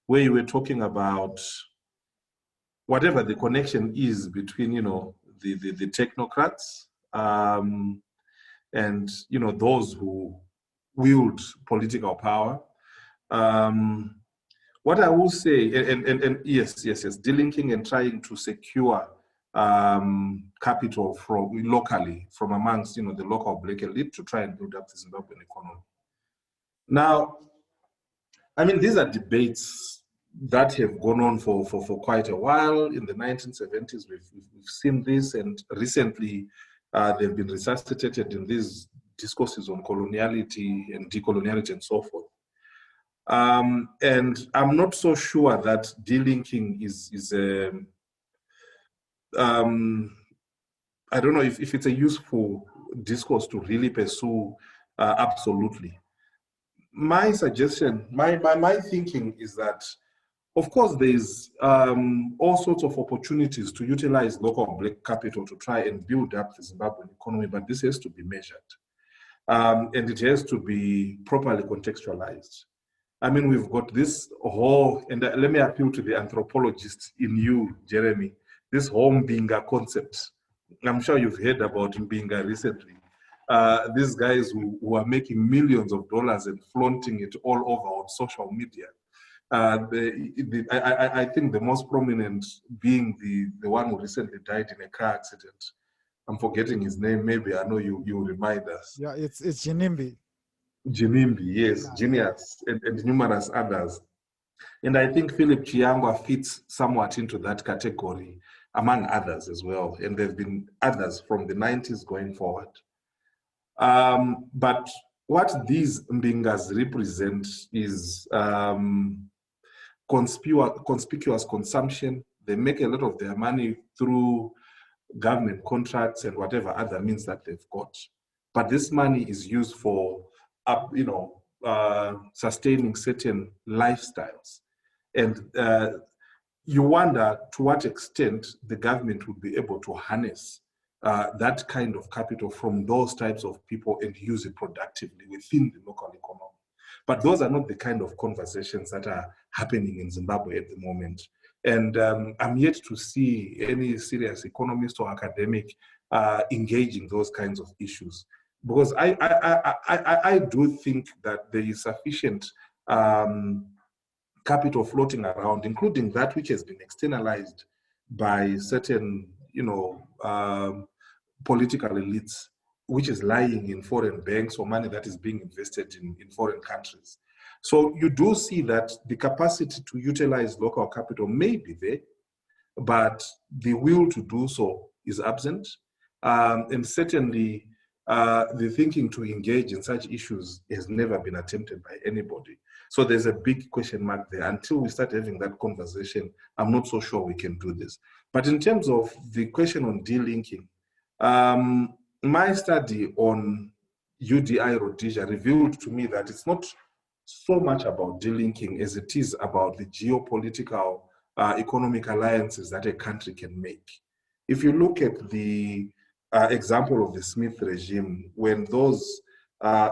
where you were talking about whatever the connection is between, you know, the technocrats and, you know, those who wield political power. What I will say, and yes, delinking and trying to secure capital from locally, from amongst, you know, the local black elite to try and build up the Zimbabwean economy. Now, I mean, these are debates that have gone on for quite a while. In the 1970s, we've seen this, and recently they've been resuscitated in these discourses on coloniality and decoloniality and so forth. And I'm not so sure that delinking is I don't know if it's a useful discourse to really pursue absolutely. my suggestion, my thinking is that, of course, there's all sorts of opportunities to utilize local black capital to try and build up the Zimbabwean economy, but this has to be measured. And it has to be properly contextualized. I mean, we've got this whole, and let me appeal to the anthropologist in you, Jeremy, this whole Mbinga concept. I'm sure you've heard about Mbinga recently. These guys who are making millions of dollars and flaunting it all over on social media. I think the most prominent being the one who recently died in a car accident. I'm forgetting his name. Maybe I know you remind us. Yeah, it's Jinimbi. Jinimbi, yes, yeah. Genius, and numerous others. And I think Philip Chiangwa fits somewhat into that category, among others as well. And there have been others from the 90s going forward. But what these Mbingas represent is conspicuous consumption. They make a lot of their money through government contracts and whatever other means that they've got. But this money is used for, sustaining certain lifestyles. And you wonder to what extent the government would be able to harness that kind of capital from those types of people and use it productively within the local economy. But those are not the kind of conversations that are happening in Zimbabwe at the moment. And I'm yet to see any serious economist or academic engaging those kinds of issues. Because I do think that there is sufficient capital floating around, including that which has been externalized by certain, political elites, which is lying in foreign banks or money that is being invested in foreign countries. So you do see that the capacity to utilize local capital may be there, but the will to do so is absent. And certainly the thinking to engage in such issues has never been attempted by anybody. So there's a big question mark there. Until we start having that conversation, I'm not so sure we can do this. But in terms of the question on delinking, my study on UDI Rhodesia revealed to me that it's not so much about delinking as it is about the geopolitical economic alliances that a country can make. If you look at the example of the Smith regime, when those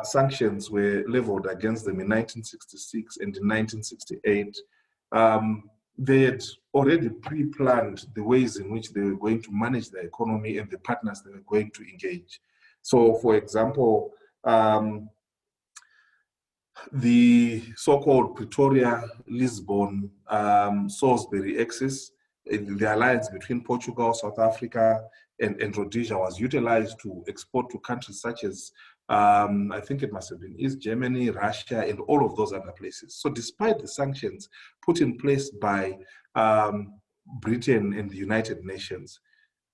sanctions were leveled against them in 1966 and in 1968, they had already pre-planned the ways in which they were going to manage their economy and the partners they were going to engage. So, for example, the so-called Pretoria-Lisbon Salisbury axis, the alliance between Portugal, South Africa, and Rhodesia was utilized to export to countries such as, I think it must have been East Germany, Russia, and all of those other places. So despite the sanctions put in place by Britain and the United Nations,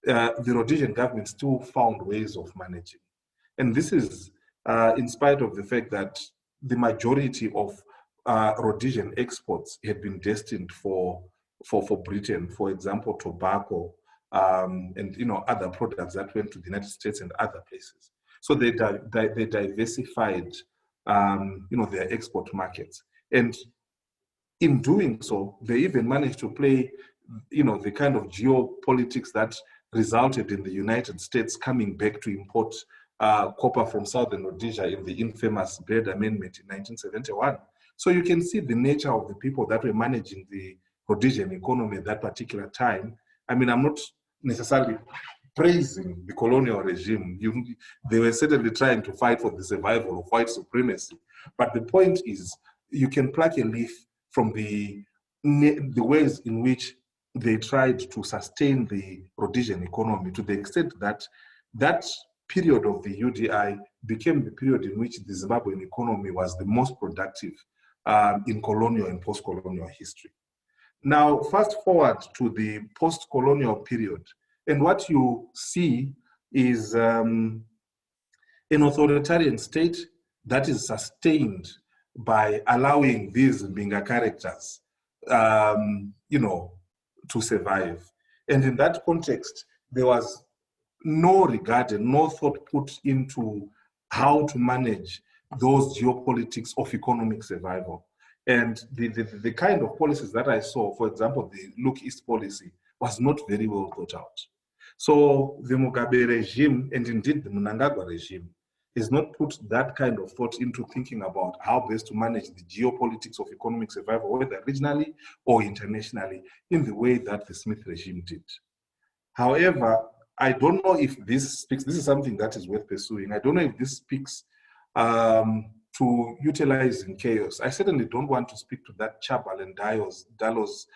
the Rhodesian government still found ways of managing. And this is in spite of the fact that the majority of Rhodesian exports had been destined for Britain, for example, tobacco, and other products that went to the United States and other places. So they diversified, their export markets, and in doing so, they even managed to play, the kind of geopolitics that resulted in the United States coming back to import copper from Southern Rhodesia in the infamous Baird Amendment in 1971. So you can see the nature of the people that were managing the Rhodesian economy at that particular time. I mean, I'm not necessarily praising the colonial regime. They were certainly trying to fight for the survival of white supremacy. But the point is, you can pluck a leaf from the ways in which they tried to sustain the Rhodesian economy, to the extent that that period of the UDI became the period in which the Zimbabwean economy was the most productive in colonial and post-colonial history. Now, fast forward to the post-colonial period, and what you see is an authoritarian state that is sustained by allowing these Mbinga characters, to survive. And in that context, there was no regard and no thought put into how to manage those geopolitics of economic survival. And the kind of policies that I saw, for example, the Look East policy, was not very well thought out. So the Mugabe regime, and indeed the Mnangagwa regime, has not put that kind of thought into thinking about how best to manage the geopolitics of economic survival, whether regionally or internationally, in the way that the Smith regime did. However, I don't know if this speaks, this is something that is worth pursuing. I don't know if this speaks to utilizing chaos. I certainly don't want to speak to that Chabal and Dallo's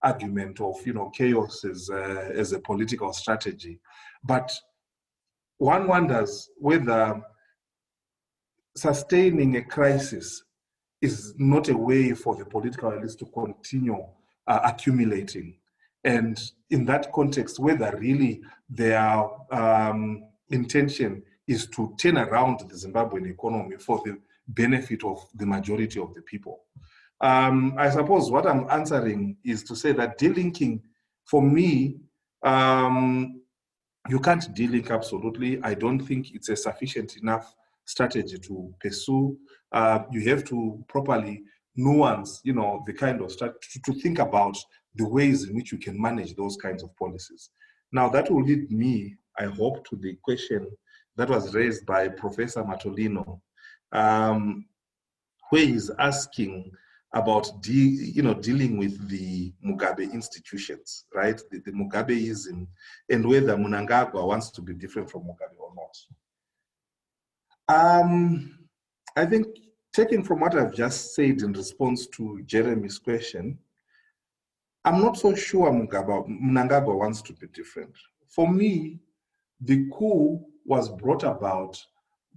argument of, you know, chaos as a political strategy. But one wonders whether sustaining a crisis is not a way for the political elites to continue accumulating. And in that context, whether really their intention is to turn around the Zimbabwean economy for the benefit of the majority of the people. I suppose what I'm answering is to say that delinking, for me, you can't delink absolutely. I don't think it's a sufficient enough strategy to pursue. You have to properly nuance, you know, the kind of strategy, to think about the ways in which you can manage those kinds of policies. Now, that will lead me, I hope, to the question that was raised by Professor Matolino, where he's asking about dealing with the Mugabe institutions, right? The Mugabeism, and whether Mnangagwa wants to be different from Mugabe or not. I think, taking from what I've just said in response to Jeremy's question, I'm not so sure Mnangagwa wants to be different. For me, the coup was brought about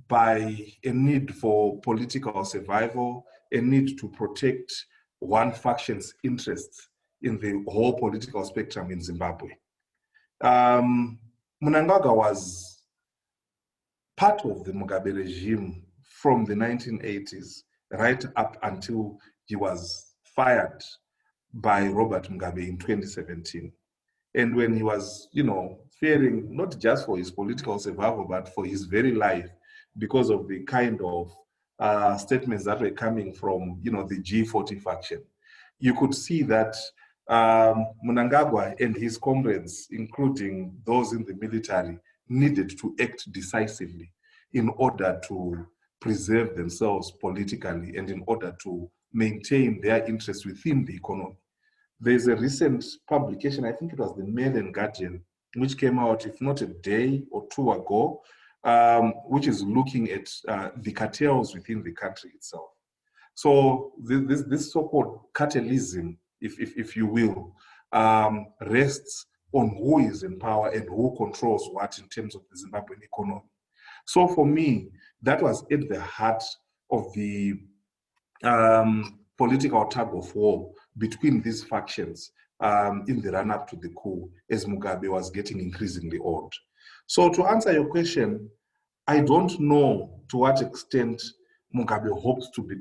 by a need for political survival, a need to protect one faction's interests in the whole political spectrum in Zimbabwe. Mnangagwa was part of the Mugabe regime from the 1980s right up until he was fired by Robert Mugabe in 2017. And when he was, you know, fearing not just for his political survival, but for his very life, because of the kind of statements that were coming from, you know, the G40 faction, you could see that Mnangagwa and his comrades, including those in the military, needed to act decisively in order to preserve themselves politically and in order to maintain their interests within the economy. There's a recent publication, I think it was the Mail and Guardian, which came out, if not a day or two ago, which is looking at the cartels within the country itself. So this so-called cartelism, if you will, rests on who is in power and who controls what in terms of the Zimbabwean economy. So for me, that was at the heart of the political tug of war between these factions in the run-up to the coup, as Mugabe was getting increasingly old. So to answer your question, I don't know to what extent Mnangagwa hopes to be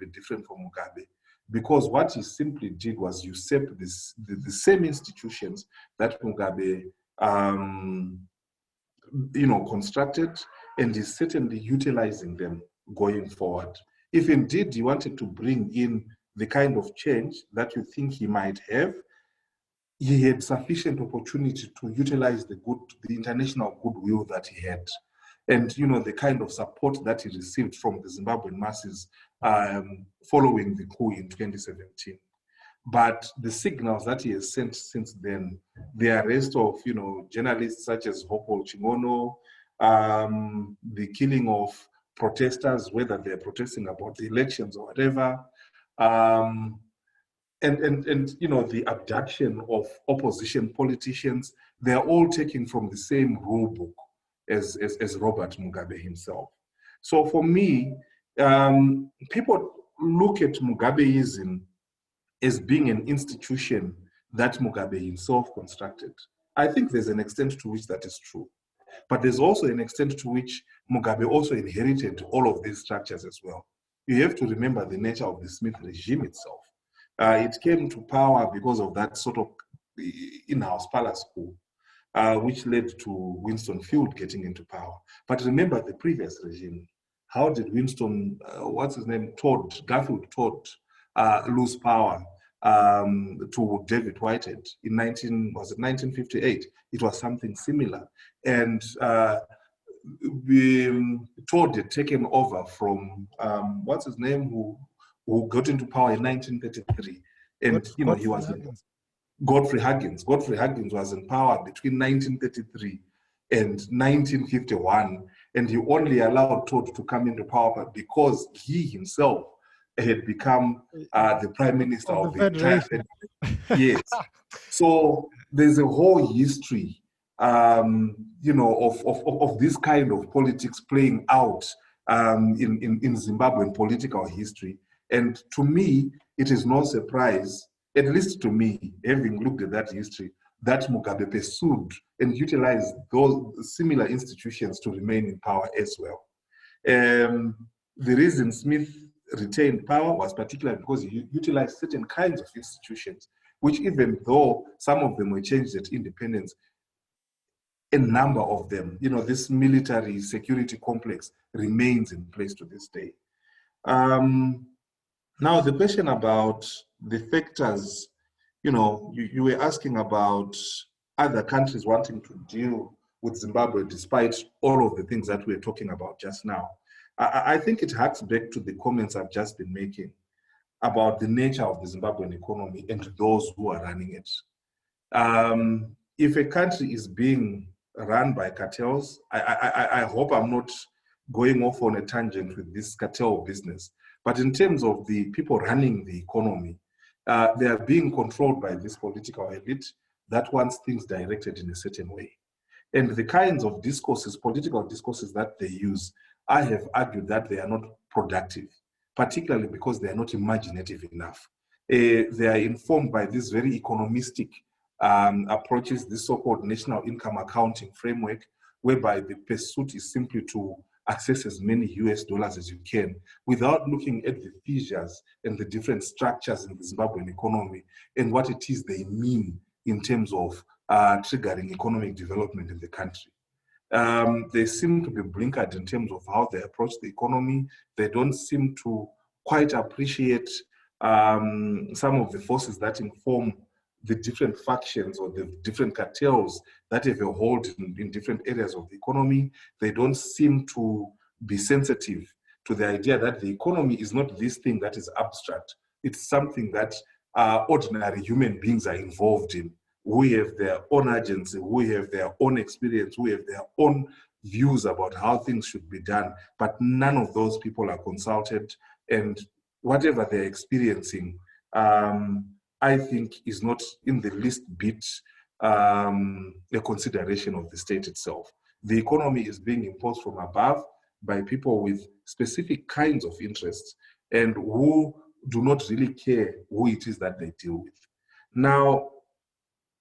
different from Mugabe, because what he simply did was usurp the same institutions that Mugabe constructed, and is certainly utilizing them going forward. If indeed he wanted to bring in the kind of change that you think he might have, he had sufficient opportunity to utilize the international goodwill that he had, and the kind of support that he received from the Zimbabwean masses following the coup in 2017. But the signals that he has sent since then, the arrest of journalists such as Hopo Chingono, the killing of protesters, whether they're protesting about the elections or whatever, and the abduction of opposition politicians, they're all taken from the same rule book as Robert Mugabe himself. So for me, people look at Mugabeism as being an institution that Mugabe himself constructed. I think there's an extent to which that is true. But there's also an extent to which Mugabe also inherited all of these structures as well. You have to remember the nature of the Smith regime itself. It came to power because of that sort of in-house palace coup. which led to Winston Field getting into power. But remember the previous regime. How did Winston, Garfield Todd, lose power to David Whitehead in 1958? It was something similar. And Todd had taken over from, who got into power in 1933. And, he was Godfrey Huggins. Godfrey Huggins was in power between 1933 and 1951, and he only allowed Todd to come into power because he himself had become the prime minister of the entire family. Yes. So there's a whole history, of this kind of politics playing out in Zimbabwean political history. And to me, it is no surprise, at least to me, having looked at that history, that Mugabe pursued and utilized those similar institutions to remain in power as well. The reason Smith retained power was particularly because he utilized certain kinds of institutions, which even though some of them were changed at independence, a number of them, this military security complex remains in place to this day. Now, the question about the factors, you were asking about other countries wanting to deal with Zimbabwe despite all of the things that we're talking about just now. I think it harks back to the comments I've just been making about the nature of the Zimbabwean economy and those who are running it. If a country is being run by cartels, I hope I'm not going off on a tangent with this cartel business. But in terms of the people running the economy, they are being controlled by this political elite that wants things directed in a certain way. And the kinds of discourses, political discourses that they use, I have argued that they are not productive, particularly because they are not imaginative enough. They are informed by these very economistic approaches, this so-called national income accounting framework, whereby the pursuit is simply to access as many US dollars as you can without looking at the fissures and the different structures in the Zimbabwean economy and what it is they mean in terms of triggering economic development in the country. They seem to be blinkered in terms of how they approach the economy. They don't seem to quite appreciate some of the forces that inform the different factions or the different cartels that have a hold in different areas of the economy. They don't seem to be sensitive to the idea that the economy is not this thing that is abstract. It's something that ordinary human beings are involved in, who have their own agency, who have their own experience, who have their own views about how things should be done, but none of those people are consulted, and whatever they're experiencing, I think is not in the least bit a consideration of the state itself. The economy is being imposed from above by people with specific kinds of interests and who do not really care who it is that they deal with. Now,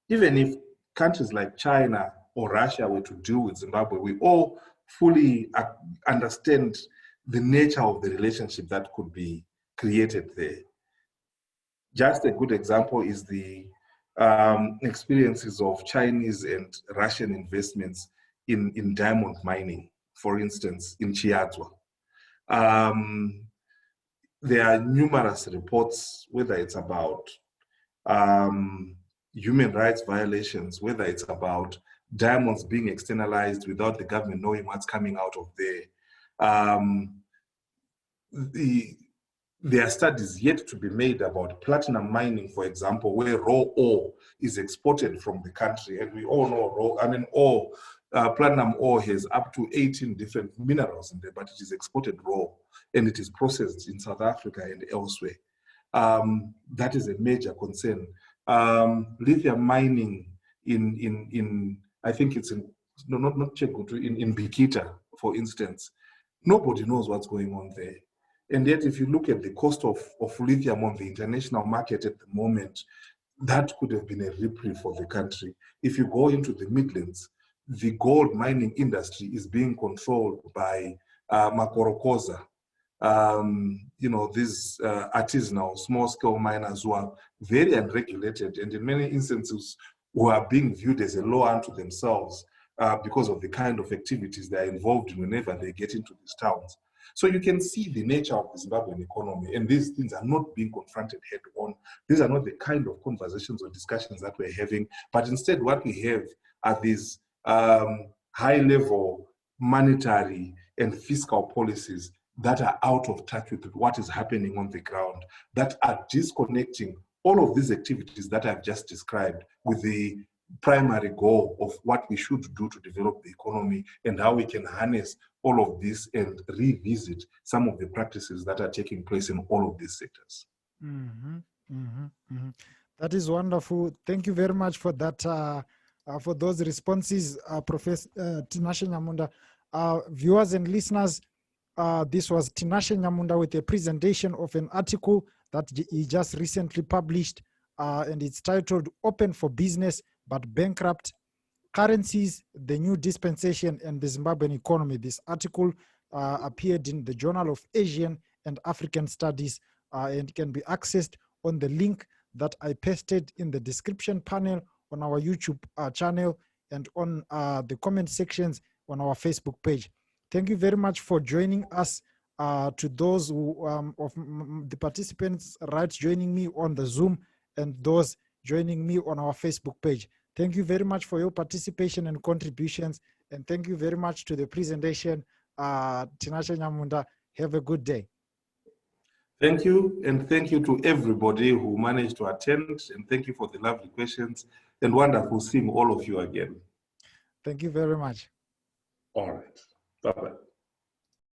even if countries like China or Russia were to deal with Zimbabwe, we all fully understand the nature of the relationship that could be created there. Just a good example is the experiences of Chinese and Russian investments in diamond mining, for instance, in Chiadzwa. There are numerous reports, whether it's about human rights violations, whether it's about diamonds being externalized without the government knowing what's coming out of there. There are studies yet to be made about platinum mining, for example, where raw ore is exported from the country. And we all know platinum ore has up to 18 different minerals in there, but it is exported raw and it is processed in South Africa and elsewhere. That is a major concern. Lithium mining in I think it's in, no, not Chegutu, in Bikita, for instance. Nobody knows what's going on there. And yet, if you look at the cost of lithium on the international market at the moment, that could have been a reprieve for the country. If you go into the Midlands, the gold mining industry is being controlled by Makorokoza, these artisanal, small-scale miners who are very unregulated and in many instances who are being viewed as a law unto themselves because of the kind of activities they are involved in whenever they get into these towns. So you can see the nature of the Zimbabwean economy, and these things are not being confronted head on. These are not the kind of conversations or discussions that we're having, but instead what we have are these high-level monetary and fiscal policies that are out of touch with what is happening on the ground, that are disconnecting all of these activities that I've just described with the primary goal of what we should do to develop the economy and how we can harness all of this and revisit some of the practices that are taking place in all of these sectors. That is wonderful. Thank you very much for that, for those responses, Professor Tinashe Nyamunda. Viewers and listeners, this was Tinashe Nyamunda with a presentation of an article that he just recently published, and it's titled "Open for Business but Bankrupt: Currencies, the New Dispensation and the Zimbabwean Economy." This article appeared in the Journal of Asian and African Studies, and can be accessed on the link that I pasted in the description panel on our YouTube channel and on the comment sections on our Facebook page. Thank you very much for joining us. To those who, of the participants joining me on the Zoom and those joining me on our Facebook page. Thank you very much for your participation and contributions. And thank you very much to the presentation, Tinashe Nyamunda. Have a good day. Thank you, and thank you to everybody who managed to attend, and thank you for the lovely questions, and wonderful seeing all of you again. Thank you very much. All right. Bye-bye.